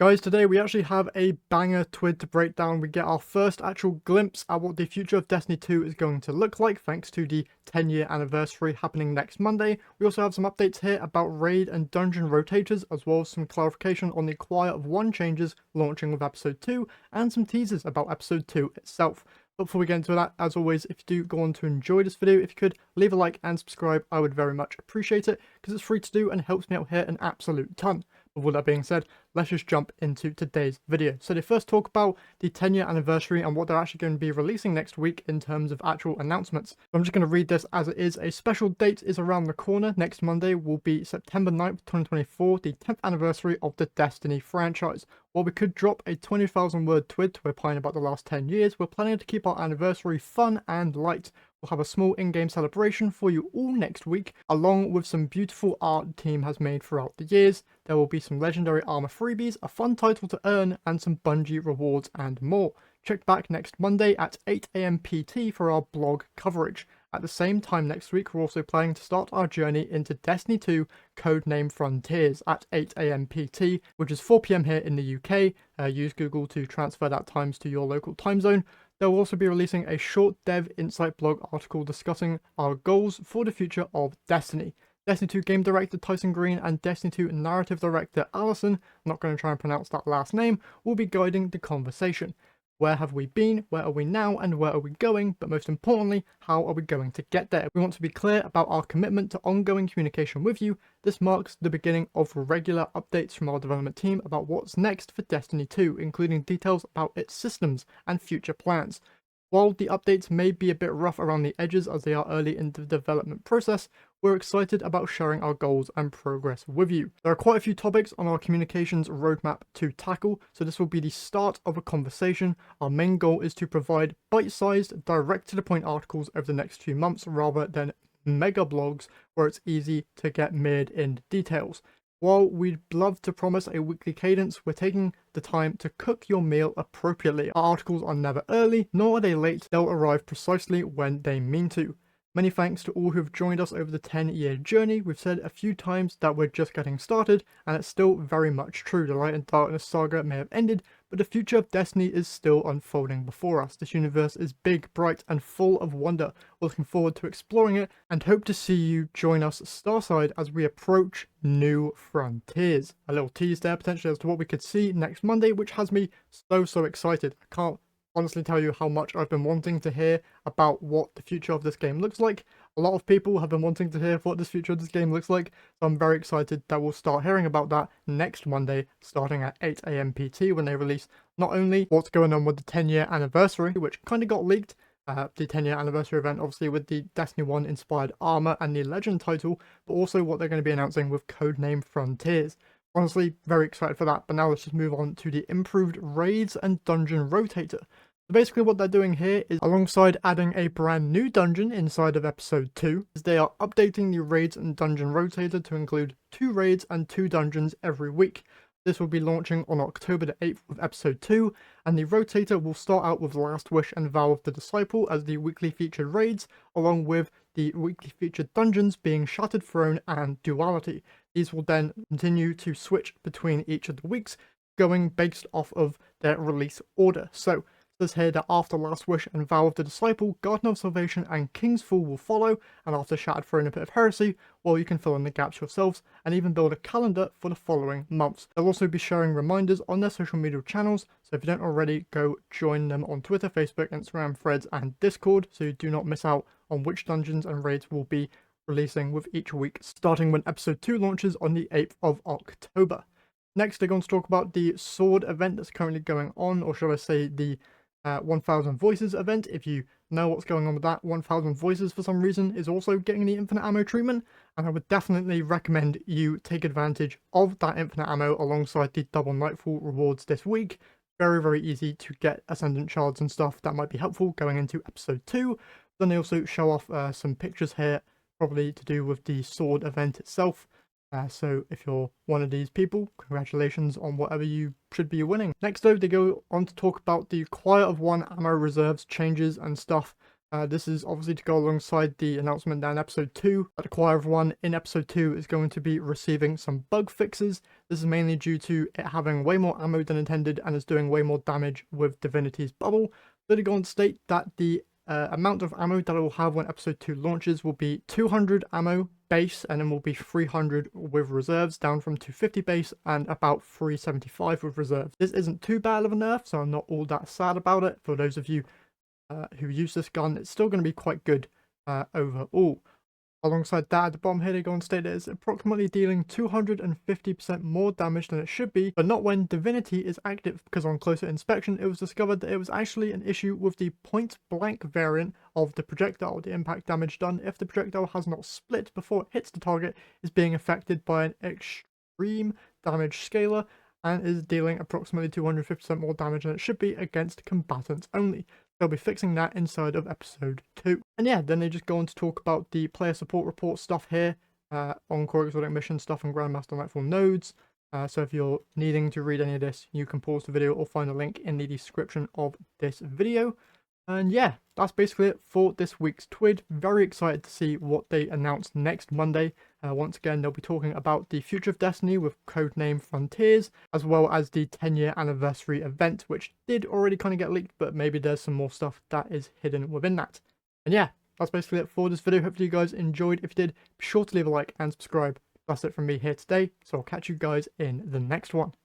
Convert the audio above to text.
Guys, today we actually have a banger TWID to break down. We get our first actual glimpse at what the future of Destiny 2 is going to look like, thanks to the 10-year anniversary happening next Monday. We also have some updates here about raid and dungeon rotators, as well as some clarification on the Choir of One changes launching with Episode 2, and some teasers about Episode 2 itself. But before we get into that, as always, if you do go on to enjoy this video, if you could leave a like and subscribe, I would very much appreciate it, because it's free to do and helps me out here an absolute ton. But with that being said, let's just jump into today's video. So they first talk about the 10-year anniversary and what they're actually going to be releasing next week in terms of actual announcements. So I'm just going to read this as it is. A special date is around the corner. Next Monday will be September 9th, 2024, the 10th anniversary of the Destiny franchise. While we could drop a 20,000 word twit to opine about the last 10 years, we're planning to keep our anniversary fun and light. We'll have a small in-game celebration for you all next week, along with some beautiful art the team has made throughout the years. There will be some legendary armor freebies, a fun title to earn, and some Bungie rewards and more. Check back next Monday at 8 AM PT for our blog coverage. At the same time next week, we're also planning to start our journey into Destiny 2 Codename Frontiers at 8 AM PT, which is 4 PM here in the UK. Use Google to transfer that times to your local time zone. They'll also be releasing a short dev insight blog article discussing our goals for the future of Destiny. Destiny 2 game director Tyson Green and Destiny 2 narrative director Allison, I'm not going to try and pronounce that last name, will be guiding the conversation. Where have we been, where are we now, and where are we going? But most importantly, how are we going to get there? We want to be clear about our commitment to ongoing communication with you. This marks the beginning of regular updates from our development team about what's next for Destiny 2, including details about its systems and future plans. While the updates may be a bit rough around the edges as they are early in the development process, we're excited about sharing our goals and progress with you. There are quite a few topics on our communications roadmap to tackle, so this will be the start of a conversation. Our main goal is to provide bite-sized, direct-to-the-point articles over the next few months rather than mega blogs where it's easy to get mired in details. While we'd love to promise a weekly cadence, we're taking the time to cook your meal appropriately. Our articles are never early, nor are they late. They'll arrive precisely when they mean to. Many thanks to all who've joined us over the 10-year journey. We've said a few times that we're just getting started, and it's still very much true. The Light and Darkness saga may have ended, but the future of Destiny is still unfolding before us. This universe is big, bright, and full of wonder. We're looking forward to exploring it, and hope to see you join us Starside as we approach new frontiers. A little tease there potentially as to what we could see next Monday, which has me so excited. I can't honestly tell you how much I've been wanting to hear about what the future of this game looks like. A lot of people have been wanting to hear what the future of this game looks like, so I'm very excited that we'll start hearing about that next Monday, starting at 8 AM PT, when they release not only what's going on with the 10-year anniversary, which kind of got leaked, the 10-year anniversary event, obviously with the Destiny 1 inspired armor and the Legend title, but also what they're going to be announcing with Codename Frontiers. Honestly, very excited for that, but now let's just move on to the improved raids and dungeon rotator. So basically what they're doing here is, alongside adding a brand new dungeon inside of episode 2, is they are updating the raids and dungeon rotator to include 2 raids and 2 dungeons every week. This will be launching on October the 8th with episode 2, and the rotator will start out with Last Wish and Vow of the Disciple as the weekly featured raids, along with the weekly featured dungeons being Shattered Throne and Duality. These will then continue to switch between each of the weeks, going based off of their release order. So says here that after Last Wish and Vow of the Disciple, Garden of Salvation and King's Fall will follow, and after Shattered Throne and Pit of Heresy, well, you can fill in the gaps yourselves and even build a calendar for the following months. They'll also be sharing reminders on their social media channels, so if you don't already, go join them on Twitter, Facebook, Instagram, Threads, and Discord, so you do not miss out on which dungeons and raids will be releasing with each week, starting when episode 2 launches on the 8th of October. Next, they're going to talk about the Sword event that's currently going on, or should I say the 1000 Voices event. If you know what's going on with that, 1000 Voices for some reason is also getting the infinite ammo treatment, and I would definitely recommend you take advantage of that infinite ammo alongside the double Nightfall rewards this week. Very easy to get Ascendant Shards and stuff that might be helpful going into episode 2. Then they also show off some pictures here, probably to do with the Sword event itself. So if you're one of these people, congratulations on whatever you should be winning. Next though, they go on to talk about the Choir of One ammo reserves changes and stuff. This is obviously to go alongside the announcement that in episode 2, that the Choir of One in episode 2 is going to be receiving some bug fixes. This is mainly due to it having way more ammo than intended and is doing way more damage with Divinity's bubble. So they go on to state that the amount of ammo that it will have when episode 2 launches will be 200 ammo base, and then will be 300 with reserves, down from 250 base and about 375 with reserves. This isn't too bad of a nerf, so I'm not all that sad about it. For those of you who use this gun, it's still going to be quite good overall. Alongside that, at the bottom here, they go on to state that it's approximately dealing 250% more damage than it should be, but not when Divinity is active, because on closer inspection, it was discovered that it was actually an issue with the point blank variant of the projectile. The impact damage done if the projectile has not split before it hits the target is being affected by an extreme damage scaler, and is dealing approximately 250% more damage than it should be against combatants only. They'll be fixing that inside of episode 2. And yeah, then they just go on to talk about the player support report stuff here, on Core Exotic Mission stuff and Grandmaster Nightfall nodes. So if you're needing to read any of this, you can pause the video or find a link in the description of this video. And yeah, that's basically it for this week's TWID. Very excited to see what they announce next Monday. Once again, they'll be talking about the future of Destiny with codename Frontiers, as well as the 10-year anniversary event, which did already kind of get leaked, but maybe there's some more stuff that is hidden within that. And yeah, that's basically it for this video. Hopefully you guys enjoyed. If you did, be sure to leave a like and subscribe. That's it from me here today, so I'll catch you guys in the next one.